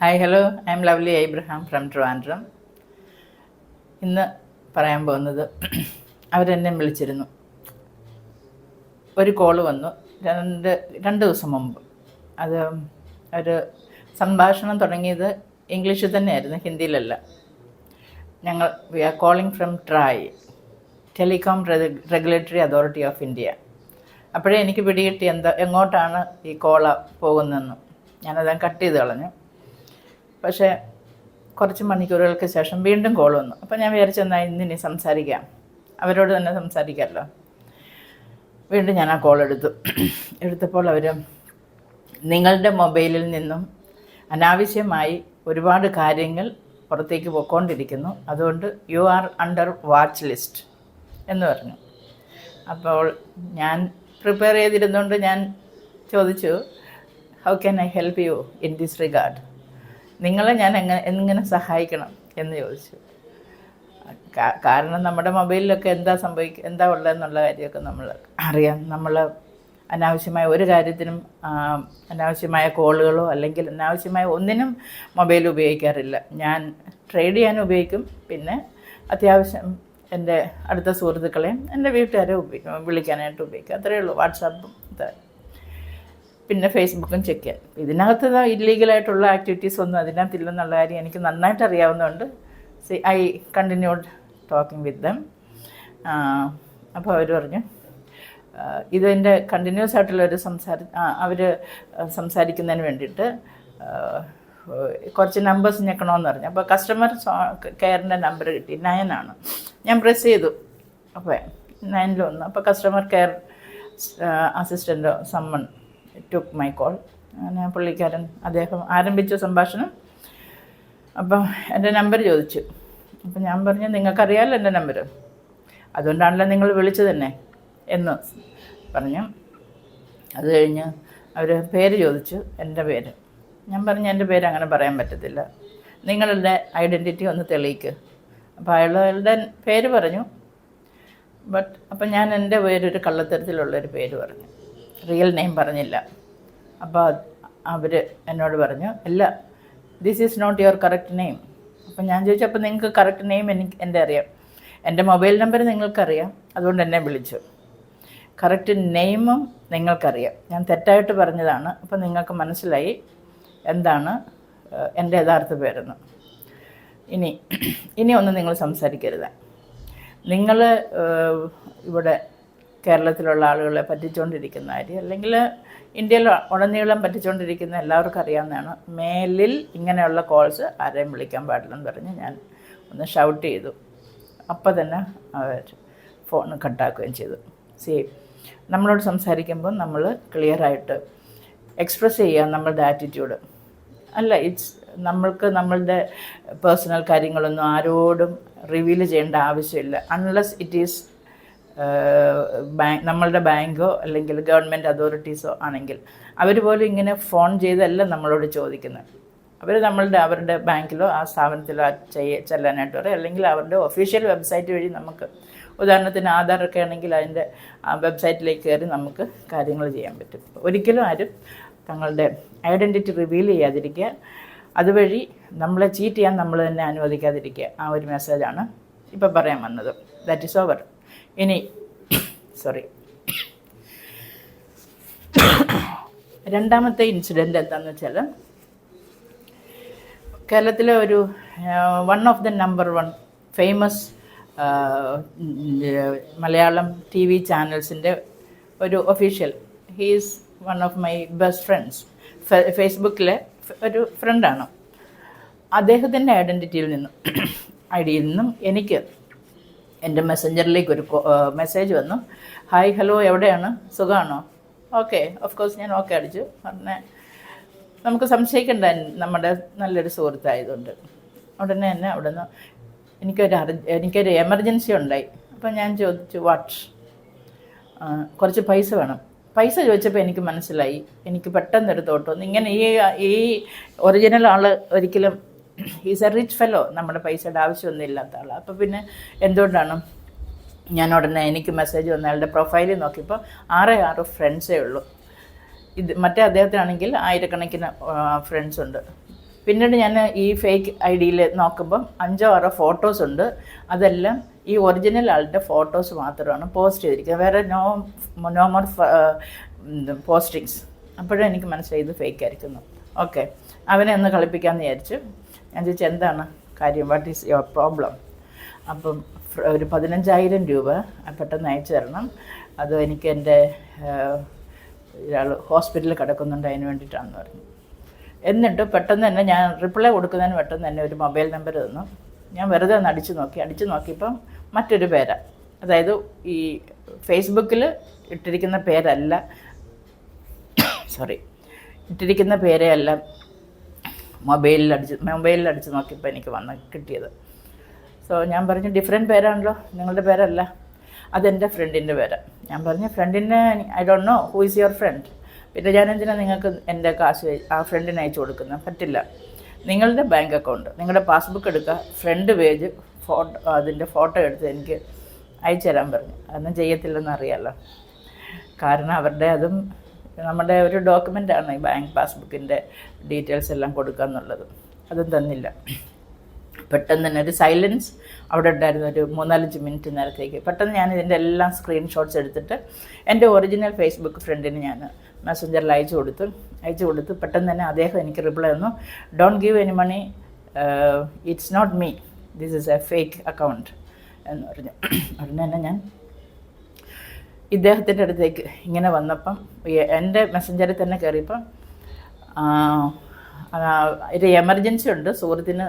Hi hello, I am Lovely Abraham from Trivandrum. ഇന്ന് പറയാൻ പോകുന്നത് അവരെന്നെ വിളിച്ചിരുന്നു. ഒരു കോള് വന്നു രണ്ട് ദിവസം മുമ്പ്. അത് ഒരു സംഭാഷണം തുടങ്ങിയത് ഇംഗ്ലീഷിൽ തന്നെയായിരുന്നു, ഹിന്ദിയിലല്ല. ഞങ്ങൾ we are calling from TRAI, telecom regulatory authority of India. അപ്പോഴേ എനിക്ക് പിടികിട്ടി എങ്ങോട്ടാണ് ഈ കോള പോകുന്നതെന്ന്. ഞാനത് കട്ട് ചെയ്ത് കളഞ്ഞു. പക്ഷേ കുറച്ച് മണിക്കൂറുകൾക്ക് ശേഷം വീണ്ടും കോൾ വന്നു. അപ്പോൾ ഞാൻ വിചാരിച്ചെന്നാൽ ഇന്നിനി സംസാരിക്കാം, അവരോട് തന്നെ സംസാരിക്കാമല്ലോ. വീണ്ടും ഞാൻ ആ കോൾ എടുത്തപ്പോൾ അവർ നിങ്ങളുടെ മൊബൈലിൽ നിന്നും അനാവശ്യമായി ഒരുപാട് കാര്യങ്ങൾ പുറത്തേക്ക് പോയിക്കൊണ്ടിരിക്കുന്നു, അതുകൊണ്ട് you are under watch list എന്ന് പറഞ്ഞു. അപ്പോൾ ഞാൻ പ്രിപ്പയർ ചെയ്തിരുന്നുകൊണ്ട് ഞാൻ ചോദിച്ചു, how can I help you in this regard? നിങ്ങളെ ഞാൻ എങ്ങനെ സഹായിക്കണം എന്ന് ചോദിച്ചു. കാരണം നമ്മുടെ മൊബൈലിലൊക്കെ എന്താ ഉള്ളതെന്നുള്ള കാര്യമൊക്കെ നമ്മൾ അറിയാം. നമ്മൾ അനാവശ്യമായ ഒരു കാര്യത്തിനും അനാവശ്യമായ കോളുകളോ അല്ലെങ്കിൽ അനാവശ്യമായ ഒന്നിനും മൊബൈൽ ഉപയോഗിക്കാറില്ല. ഞാൻ ട്രേഡ് ചെയ്യാൻ ഉപയോഗിക്കും, പിന്നെ അത്യാവശ്യം എൻ്റെ അടുത്ത സുഹൃത്തുക്കളെയും എൻ്റെ വീട്ടുകാരെ വിളിക്കാനായിട്ട് ഉപയോഗിക്കും. അത്രയേ ഉള്ളൂ. വാട്സാപ്പും പിന്നെ ഫേസ്ബുക്കും ചെക്ക് ചെയ്യാൻ. ഇതിനകത്ത് ഇല്ലീഗലായിട്ടുള്ള ആക്ടിവിറ്റീസ് ഒന്നും അതിനകത്തില്ലെന്നുള്ള കാര്യം എനിക്ക് നന്നായിട്ട് അറിയാവുന്നതുകൊണ്ട് I continued talking with them. അപ്പോൾ അവർ പറഞ്ഞു, ഇതിൻ്റെ കണ്ടിന്യൂസ് ആയിട്ടുള്ളൊരു അവർ സംസാരിക്കുന്നതിന് വേണ്ടിയിട്ട് കുറച്ച് നമ്പേഴ്സ് ഞെക്കണമെന്ന് പറഞ്ഞു. അപ്പോൾ കസ്റ്റമർ കെയറിൻ്റെ നമ്പർ കിട്ടി, 9 ആണ്. ഞാൻ പ്രസ് ചെയ്തു. അപ്പോൾ 9 വന്നു. അപ്പോൾ കസ്റ്റമർ കെയർ അസിസ്റ്റൻ്റോ സമ്മൺ ടുക്ക് മൈ കോൾ. അങ്ങനെ അദ്ദേഹം ആരംഭിച്ചു സംഭാഷണം. അപ്പം എൻ്റെ നമ്പർ ചോദിച്ചു. അപ്പം ഞാൻ പറഞ്ഞു, നിങ്ങൾക്കറിയാമല്ലോ എൻ്റെ നമ്പർ, അതുകൊണ്ടാണല്ലോ നിങ്ങൾ വിളിച്ചു തന്നെ എന്ന് പറഞ്ഞു. അത് കഴിഞ്ഞ് അവർ പേര് ചോദിച്ചു, എൻ്റെ പേര്. ഞാൻ പറഞ്ഞു, എൻ്റെ പേര് അങ്ങനെ പറയാൻ പറ്റത്തില്ല, നിങ്ങളുടെ ഐഡൻറ്റിറ്റി ഒന്ന് തെളിയിക്ക്. അപ്പോൾ അയാളുടെ പേര് പറഞ്ഞു. അപ്പം ഞാൻ എൻ്റെ പേരൊരു കള്ളത്തരത്തിലുള്ളൊരു പേര് പറഞ്ഞു, റിയൽ നെയിം പറഞ്ഞില്ല. അപ്പോൾ അവർ എന്നോട് പറഞ്ഞു, അല്ല, this is not your correct name. അപ്പം ഞാൻ ചോദിച്ചു, അപ്പോൾ നിങ്ങൾക്ക് കറക്റ്റ് നെയിം എൻ്റെ അറിയാം, എൻ്റെ മൊബൈൽ നമ്പർ നിങ്ങൾക്കറിയാം, അതുകൊണ്ട് എന്നെ വിളിച്ചു. കറക്റ്റ് നെയിമും നിങ്ങൾക്കറിയാം, ഞാൻ തെറ്റായിട്ട് പറഞ്ഞതാണ്. അപ്പോൾ നിങ്ങൾക്ക് മനസ്സിലായി എന്താണ് എൻ്റെ യഥാർത്ഥ പേരെന്ന്. ഇനി ഒന്നും നിങ്ങൾ സംസാരിക്കരുത്. നിങ്ങൾ ഇവിടെ കേരളത്തിലുള്ള ആളുകളെ പറ്റിച്ചുകൊണ്ടിരിക്കുന്ന കാര്യം, അല്ലെങ്കിൽ ഇന്ത്യയിൽ ഉടനീളം പറ്റിച്ചുകൊണ്ടിരിക്കുന്ന എല്ലാവർക്കും അറിയാവുന്നതാണ്. മേലിൽ ഇങ്ങനെയുള്ള കോൾസ് ആരെയും വിളിക്കാൻ പാടില്ലെന്ന് പറഞ്ഞ് ഞാൻ ഒന്ന് ഷൗട്ട് ചെയ്തു. അപ്പോൾ തന്നെ അവർ ഫോൺ കട്ടാക്കുകയും ചെയ്തു. നമ്മളോട് സംസാരിക്കുമ്പോൾ നമ്മൾ ക്ലിയറായിട്ട് എക്സ്പ്രസ് ചെയ്യുക നമ്മളുടെ ആറ്റിറ്റ്യൂഡ്. അല്ല, നമ്മളുടെ പേഴ്സണൽ കാര്യങ്ങളൊന്നും ആരോടും റിവീൽ ചെയ്യേണ്ട ആവശ്യമില്ല. അൺലെസ് ഇറ്റ് ഈസ് നമ്മളുടെ ബാങ്കോ അല്ലെങ്കിൽ ഗവൺമെൻറ് അതോറിറ്റീസോ ആണെങ്കിൽ അവർ പോലും ഇങ്ങനെ ഫോൺ ചെയ്തല്ല നമ്മളോട് ചോദിക്കുന്നത്. അവർ അവരുടെ ബാങ്കിലോ ആ സ്ഥാപനത്തിലോ ചെല്ലാനായിട്ട് പറയും, അല്ലെങ്കിൽ അവരുടെ ഒഫീഷ്യൽ വെബ്സൈറ്റ് വഴി നമുക്ക്, ഉദാഹരണത്തിന് ആധാറൊക്കെ ആണെങ്കിൽ അതിൻ്റെ വെബ്സൈറ്റിലേക്ക് കയറി നമുക്ക് കാര്യങ്ങൾ ചെയ്യാൻ പറ്റും. ഒരിക്കലും ആരും തങ്ങളുടെ ഐഡൻറ്റിറ്റി റിവീൽ ചെയ്യാതിരിക്കുക, അതുവഴി നമ്മളെ ചീറ്റ് ചെയ്യാൻ നമ്മൾ തന്നെ അനുവദിക്കാതിരിക്കുക. ആ ഒരു മെസ്സേജാണ് ഇപ്പോൾ പറയാൻ വന്നത്. That is over. രണ്ടാമത്തെ ഇൻസിഡൻറ്റ് എന്താണെന്ന് വെച്ചാൽ, കേരളത്തിലെ ഒരു one of the number 1 famous Malayalam TV ചാനൽസിൻ്റെ ഒരു official, he is one of my best friends. ഫേസ്ബുക്കിലെ ഒരു ഫ്രണ്ടാണ്. അദ്ദേഹത്തിൻ്റെ ഐഡൻറ്റിറ്റിയിൽ നിന്നും എനിക്ക് എൻ്റെ മെസ്സഞ്ചറിലേക്ക് ഒരു മെസ്സേജ് വന്നു. ഹായ്, ഹലോ, എവിടെയാണ്, സുഖമാണോ? ഓക്കെ, ഓഫ് കോഴ്സ് ഞാൻ ഓക്കെ അടിച്ചു. പറഞ്ഞ നമുക്ക് സംശയിക്കേണ്ട, നമ്മുടെ നല്ലൊരു സുഹൃത്തായതുകൊണ്ട്. ഉടനെ തന്നെ അവിടുന്ന് എനിക്കൊരു എമർജൻസി ഉണ്ടായി. അപ്പം ഞാൻ ചോദിച്ചു, വാട്ട്? കുറച്ച് പൈസ വേണം. പൈസ ചോദിച്ചപ്പോൾ എനിക്ക് മനസ്സിലായി, എനിക്ക് പെട്ടെന്നൊരു തോട്ടം, ഇങ്ങനെ ഈ ഒറിജിനൽ ആൾ ഒരിക്കലും ഈസ് എ റിച്ച് ഫെലോ, നമ്മുടെ പൈസയുടെ ആവശ്യമൊന്നും ഇല്ലാത്ത ആളാണ്. അപ്പോൾ പിന്നെ എന്തുകൊണ്ടാണ് ഞാൻ ഉടനെ എനിക്ക് മെസ്സേജ് വന്ന അയാളുടെ പ്രൊഫൈലിൽ നോക്കിയപ്പോൾ 6 ഫ്രണ്ട്സേ ഉള്ളൂ. മറ്റേ അദ്ദേഹത്തിനാണെങ്കിൽ ആയിരക്കണക്കിന് ഫ്രണ്ട്സ് ഉണ്ട്. പിന്നീട് ഞാൻ ഈ ഫേക്ക് ഐ ഡിയിൽ നോക്കുമ്പം 5-6 ഫോട്ടോസ് ഉണ്ട്. അതെല്ലാം ഈ ഒറിജിനൽ ആളുടെ ഫോട്ടോസ് മാത്രമാണ് പോസ്റ്റ് ചെയ്തിരിക്കുന്നത്. വേറെ നോ മോർ പോസ്റ്റിങ്സ്. അപ്പോഴും എനിക്ക് മനസ്സിലായി ഇത് ഫേക്ക് ആയിരിക്കുന്നു. ഓക്കെ, അവനെ ഒന്ന് കളിപ്പിക്കാമെന്ന് വിചാരിച്ചു. ഞാൻ ചോദിച്ചു എന്താണ് കാര്യം, വാട്ട് ഈസ് യുവർ പ്രോബ്ലം? അപ്പം ഒരു 15,000 രൂപ പെട്ടെന്ന് അയച്ചു തരണം. അത് എനിക്ക് എൻ്റെ ഒരാൾ ഹോസ്പിറ്റലിൽ കിടക്കുന്നുണ്ട്, അതിന് വേണ്ടിയിട്ടാണെന്ന് പറഞ്ഞു. എന്നിട്ട് പെട്ടെന്ന് തന്നെ ഞാൻ റിപ്ലൈ കൊടുക്കുന്നതിന് പെട്ടെന്ന് തന്നെ ഒരു മൊബൈൽ നമ്പർ തന്നു. ഞാൻ വെറുതെ ഒന്ന് അടിച്ചു നോക്കിയപ്പം മറ്റൊരു പേരാണ്. അതായത് ഈ ഫേസ്ബുക്കിൽ ഇട്ടിരിക്കുന്ന പേരല്ല, ഇട്ടിരിക്കുന്ന പേരെ അല്ല മൊബൈലിൽ അടിച്ച് നോക്കിയപ്പോൾ എനിക്ക് കിട്ടിയത്. സോ ഞാൻ പറഞ്ഞു ഡിഫറെൻറ്റ് പേരാണല്ലോ, നിങ്ങളുടെ പേരല്ല, അതെൻ്റെ ഫ്രണ്ടിൻ്റെ പേരാണ്. ഞാൻ പറഞ്ഞു ഫ്രണ്ടിനെ I don't know who is your friend. പിന്നെ ഞാൻ എന്തിനാണ് നിങ്ങൾക്ക് എൻ്റെ കാശ് ആ ഫ്രണ്ടിന് അയച്ചു കൊടുക്കുന്നത്? പറ്റില്ല. നിങ്ങളുടെ ബാങ്ക് അക്കൗണ്ട്, നിങ്ങളുടെ പാസ്ബുക്ക് എടുക്കുക, ഫ്രണ്ട് പേജ് അതിൻ്റെ ഫോട്ടോ എടുത്ത് എനിക്ക് അയച്ചു തരാൻ പറഞ്ഞു. അതൊന്നും ചെയ്യത്തില്ലെന്ന് അറിയാമല്ലോ, കാരണം അവരുടെ അതും നമ്മുടെ ഒരു ഡോക്യുമെൻ്റാണ് ഈ ബാങ്ക് പാസ്ബുക്കിൻ്റെ ഡീറ്റെയിൽസ് എല്ലാം കൊടുക്കുക എന്നുള്ളത്. അതും തന്നില്ല. പെട്ടെന്ന് തന്നെ ഒരു സൈലൻസ് അവിടെ ഉണ്ടായിരുന്നു. ഒരു 3-4 മിനിറ്റ് നേരത്തേക്ക് പെട്ടെന്ന് ഞാൻ ഇതിൻ്റെ എല്ലാം സ്ക്രീൻഷോട്ട്സ് എടുത്തിട്ട് എൻ്റെ ഒറിജിനൽ ഫേസ്ബുക്ക് ഫ്രണ്ടിന് ഞാൻ മെസ്സഞ്ചറിൽ അയച്ചു കൊടുത്തു. പെട്ടെന്ന് തന്നെ അദ്ദേഹം എനിക്ക് റിപ്ലൈ തന്നു, don't give any money, it's not me, this is a fake account എന്ന് പറഞ്ഞു. ഉടനെ തന്നെ ഞാൻ ഇദ്ദേഹത്തിൻ്റെ അടുത്തേക്ക് ഇങ്ങനെ വന്നപ്പം എൻ്റെ മെസ്സഞ്ചറിൽ തന്നെ കയറിയപ്പം ഒരു എമർജൻസി ഉണ്ട്, സുഹൃത്തിന്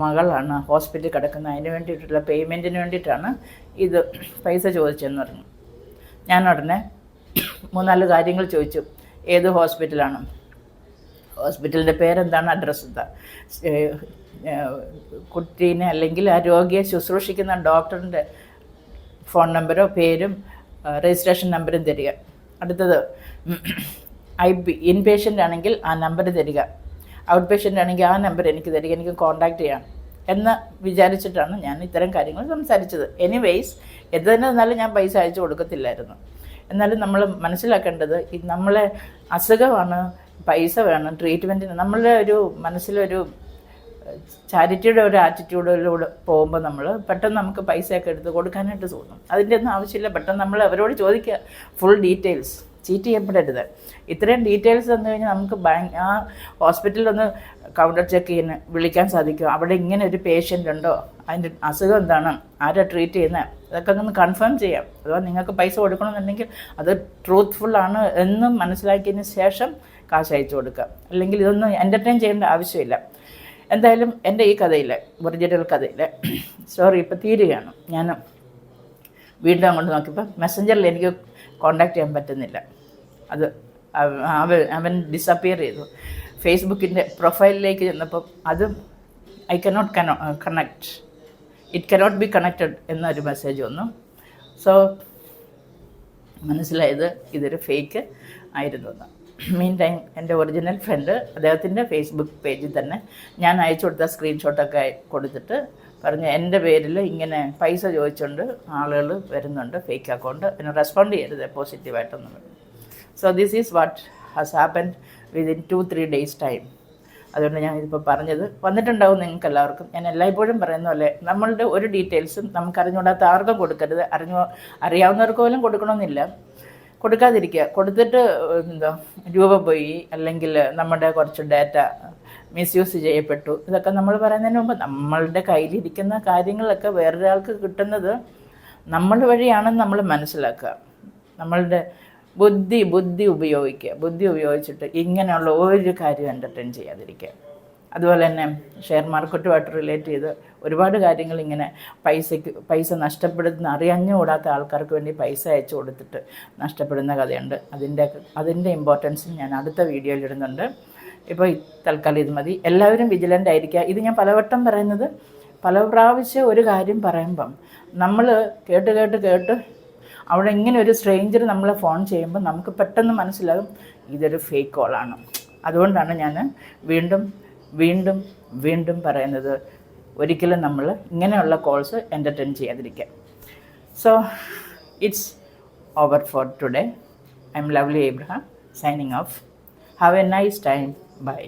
മകളാണ് ഹോസ്പിറ്റലിൽ കിടക്കുന്നത്, അതിന് വേണ്ടിയിട്ടുള്ള പേയ്മെൻറ്റിന് വേണ്ടിയിട്ടാണ് ഇത് പൈസ ചോദിച്ചതെന്ന് പറഞ്ഞു. ഞാൻ ഉടനെ 3-4 കാര്യങ്ങൾ ചോദിച്ചു. ഏത് ഹോസ്പിറ്റലാണ്, ഹോസ്പിറ്റലിൻ്റെ പേരെന്താണ്, അഡ്രസ്സ് എന്താ, കുട്ടീനെ അല്ലെങ്കിൽ ആ രോഗിയെ ശുശ്രൂഷിക്കുന്ന ഡോക്ടറിൻ്റെ ഫോൺ നമ്പരോ പേരും രജിസ്ട്രേഷൻ നമ്പരും തരിക. അടുത്തത് ഇൻപേഷ്യൻ്റ് ആണെങ്കിൽ ആ നമ്പർ തരിക, ഔട്ട് പേഷ്യൻ്റ് ആണെങ്കിൽ ആ നമ്പർ എനിക്ക് തരിക, എനിക്ക് കോൺടാക്റ്റ് ചെയ്യാം എന്ന് വിചാരിച്ചിട്ടാണ് ഞാൻ ഇത്തരം കാര്യങ്ങൾ സംസാരിച്ചത്. എനിവേയ്സ് എന്ത് തന്നെ എന്നാലും ഞാൻ പൈസ അയച്ചു കൊടുക്കത്തില്ലായിരുന്നു. എന്നാലും നമ്മൾ മനസ്സിലാക്കേണ്ടത് നമ്മളെ അസുഖമാണ്, പൈസ വേണം ട്രീറ്റ്മെൻറ്റിന്. നമ്മളുടെ ഒരു മനസ്സിലൊരു ചാരിറ്റിയുടെ ഒരു ആറ്റിറ്റ്യൂഡിലൂടെ പോകുമ്പോൾ നമ്മൾ പെട്ടെന്ന് നമുക്ക് പൈസയൊക്കെ എടുത്ത് കൊടുക്കാനായിട്ട് തോന്നും. അതിൻ്റെ ഒന്നും ആവശ്യമില്ല. പെട്ടെന്ന് നമ്മൾ അവരോട് ചോദിക്കുക ഫുൾ ഡീറ്റെയിൽസ്. ചീറ്റ് ചെയ്യപ്പെടരുത്. ഇത്രയും ഡീറ്റെയിൽസ് തന്നു കഴിഞ്ഞാൽ നമുക്ക് ആ ഹോസ്പിറ്റലിലൊന്ന് കൗണ്ടർ ചെക്ക് ചെയ്യാൻ വിളിക്കാൻ സാധിക്കും. അവിടെ ഇങ്ങനെ ഒരു പേഷ്യൻ്റ് ഉണ്ടോ, അതിൻ്റെ അസുഖം എന്താണ്, ആരാ ട്രീറ്റ് ചെയ്യുന്നത്, അതൊക്കെ ഒന്ന് കൺഫേം ചെയ്യാം. അഥവാ നിങ്ങൾക്ക് പൈസ കൊടുക്കണമെന്നുണ്ടെങ്കിൽ അത് ട്രൂത്ത്ഫുള്ളാണ് എന്ന് മനസ്സിലാക്കിയതിന് ശേഷം കാശ് അയച്ചു കൊടുക്കുക. അല്ലെങ്കിൽ ഇതൊന്നും എൻ്റർടൈൻ ചെയ്യേണ്ട ആവശ്യമില്ല. എന്തായാലും എൻ്റെ ഈ കഥയിൽ, ഒറിജിനൽ കഥയിൽ സ്റ്റോറി ഇപ്പോൾ തീരുകയാണ്. ഞാൻ വീണ്ടും അങ്ങോട്ട് നോക്കിയപ്പോൾ മെസ്സഞ്ചറിൽ എനിക്ക് കോണ്ടാക്ട് ചെയ്യാൻ പറ്റുന്നില്ല. അത് അവൻ ഡിസപ്പിയർ ചെയ്തു. ഫേസ്ബുക്കിൻ്റെ പ്രൊഫൈലിലേക്ക് ചെന്നപ്പം അതും I cannot connect, it cannot be connected എന്നൊരു മെസ്സേജ് വന്നു. സോ മനസ്സിലായത് ഇതൊരു ഫേക്ക് ആയിരുന്നു എന്ന്. മീൻ ടൈം എൻ്റെ ഒറിജിനൽ ഫ്രണ്ട് അദ്ദേഹത്തിൻ്റെ ഫേസ്ബുക്ക് പേജിൽ തന്നെ ഞാൻ അയച്ചു കൊടുത്ത സ്ക്രീൻഷോട്ടൊക്കെ കൊടുത്തിട്ട് പറഞ്ഞു എൻ്റെ പേരിൽ ഇങ്ങനെ പൈസ ചോദിച്ചുകൊണ്ട് ആളുകൾ വരുന്നുണ്ട്, ഫേക്ക് അക്കൗണ്ട്, അതിന് റെസ്പോണ്ട് ചെയ്യരുത് പോസിറ്റീവായിട്ടൊന്നും പറഞ്ഞു. So this is what has happened within 2-3 days time. അതുകൊണ്ട് ഞാൻ ഇതിപ്പോൾ പറഞ്ഞത് വന്നിട്ടുണ്ടാവും നിങ്ങൾക്ക് എല്ലാവർക്കും. ഞാൻ എല്ലായ്പ്പോഴും പറയുന്ന പോലെ നമ്മളുടെ ഒരു ഡീറ്റെയിൽസും നമുക്ക് അറിഞ്ഞുകൂടാത്ത ആർക്കും കൊടുക്കരുത്. അറിയാവുന്നവർക്ക് പോലും കൊടുക്കണമെന്നില്ല. കൊടുക്കാതിരിക്കുക. കൊടുത്തിട്ട് രൂപ പോയി, അല്ലെങ്കിൽ നമ്മുടെ കുറച്ച് ഡാറ്റ മിസ്യൂസ് ചെയ്യപ്പെട്ടു, ഇതൊക്കെ നമ്മൾ പറയുന്നതിന് മുമ്പ് നമ്മളുടെ കയ്യിലിരിക്കുന്ന കാര്യങ്ങളൊക്കെ വേറൊരാൾക്ക് കിട്ടുന്നത് നമ്മൾ വഴിയാണെന്ന് നമ്മൾ മനസ്സിലാക്കുക. നമ്മളുടെ ബുദ്ധി ഉപയോഗിക്കുക. ബുദ്ധി ഉപയോഗിച്ചിട്ട് ഇങ്ങനെയുള്ള ഒരു കാര്യം എൻ്റർടൈൻ ചെയ്യാതിരിക്കുക. അതുപോലെ തന്നെ ഷെയർ മാർക്കറ്റുമായിട്ട് റിലേറ്റ് ചെയ്ത് ഒരുപാട് കാര്യങ്ങൾ ഇങ്ങനെ പൈസ നഷ്ടപ്പെടുന്ന അറിയാഞ്ഞുകൂടാത്ത ആൾക്കാർക്ക് വേണ്ടി പൈസ അയച്ചു കൊടുത്തിട്ട് നഷ്ടപ്പെടുന്ന കഥയുണ്ട്. അതിൻ്റെ ഇമ്പോർട്ടൻസ് ഞാൻ അടുത്ത വീഡിയോയിൽ ഇടുന്നുണ്ട്. ഇപ്പോൾ തൽക്കാലം ഇത് മതി. എല്ലാവരും വിജിലൻ്റ് ആയിരിക്കുക. ഇത് ഞാൻ പലവട്ടം പറയുന്നത്, പല പ്രാവശ്യം ഒരു കാര്യം പറയുമ്പം നമ്മൾ കേട്ട് അവിടെ ഇങ്ങനെ ഒരു സ്ട്രേഞ്ചർ നമ്മളെ ഫോൺ ചെയ്യുമ്പോൾ നമുക്ക് പെട്ടെന്ന് മനസ്സിലാകും ഇതൊരു ഫേക്ക് കോളാണ്. അതുകൊണ്ടാണ് ഞാൻ വീണ്ടും പറയുന്നത്, ഒരിക്കലും നമ്മൾ ഇങ്ങനെയുള്ള കോൾസ് എൻ്റർടൈൻ ചെയ്യാതിരിക്കുക. So it's over for today. I am Lovely Abraham signing off. Have a nice time. By.